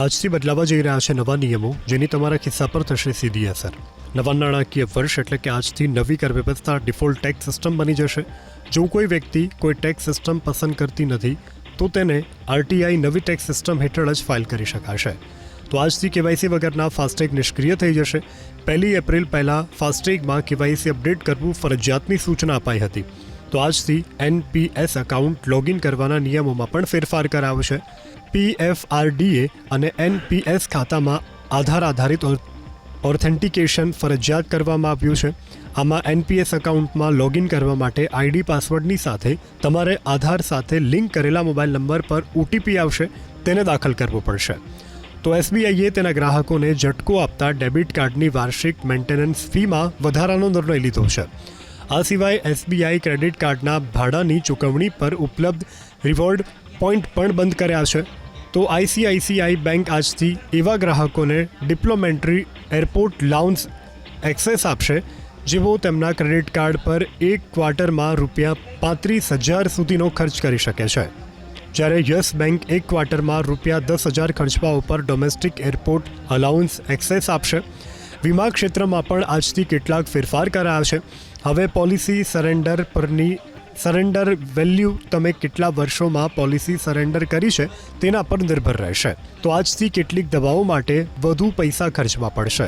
આજથી બદલાવા જઈ રહ્યા છે નવા નિયમો, જેની તમારા ખિસ્સા પર થશે સીધી અસર. નવા નાણાકીય વર્ષ એટલે કે આજથી નવી કર વ્યવસ્થા ડિફોલ્ટ ટેક્સ સિસ્ટમ બની જશે. જો કોઈ વ્યક્તિ કોઈ ટેક્સ સિસ્ટમ પસંદ કરતી નથી તો તેને આરટીઆઈ નવી ટેક્સ સિસ્ટમ હેઠળ જ ફાઇલ કરી શકાશે. તો આજથી કેવાયસી વગરના ફાસ્ટેગ નિષ્ક્રિય થઈ જશે. 1 એપ્રિલ પહેલાં ફાસ્ટેગમાં કેવાયસી અપડેટ કરવું ફરજિયાતની સૂચના અપાઈ હતી. તો આજથી એનપીએસ એકાઉન્ટ લોગિન કરવાના નિયમોમાં પણ ફેરફાર કરાવશે. પીએફઆરડીએ અને એનપીએસ ખાતામાં આધાર આધારિત ઓથેન્ટિકેશન ફરજિયાત કરવામાં આવ્યું છે. આમાં એનપીએસ એકાઉન્ટમાં લોગિન કરવા માટે આઈડી પાસવર્ડની સાથે તમારે આધાર સાથે લિંક કરેલા મોબાઈલ નંબર પર ઓટીપી આવશે, તેને દાખલ કરવો પડશે. તો એસબીઆઈએ તેના ગ્રાહકોને ઝટકો આપતા ડેબિટ કાર્ડની વાર્ષિક મેન્ટેનન્સ ફીમાં વધારાનો નિર્ણય લીધો છે. આ સિવાય એસબીઆઈ ક્રેડિટ કાર્ડના ભાડાની ચૂકવણી પર ઉપલબ્ધ રિવોર્ડ પોઈન્ટ પણ બંધ કર્યા છે. તો આઈસીઆઈસીઆઈ બેંક આજથી એવા ગ્રાહકોને ડિપ્લોમેન્ટરી એરપોર્ટ લાઉન્જ એક્સેસ આપશે જેઓ તેમના ક્રેડિટ કાર્ડ પર એક ક્વાર્ટરમાં ₹35,000 સુધીનો ખર્ચ કરી શકે છે. જ્યારે યસ બેંક એક ક્વાર્ટરમાં ₹10,000 ખર્ચવા ઉપર ડોમેસ્ટિક એરપોર્ટ અલાઉન્સ એક્સેસ આપશે. વીમા ક્ષેત્રમાં પણ આજથી કેટલાક ફેરફાર કરાયા છે. હવે પોલિસી સરેન્ડર વેલ્યુ તમે કેટલા વર્ષોમાં પોલિસી સરેન્ડર કરી છે તેના પર નિર્ભર રહેશે. તો આજથી કેટલીક દવાઓ માટે વધુ પૈસા ખર્ચવા પડશે.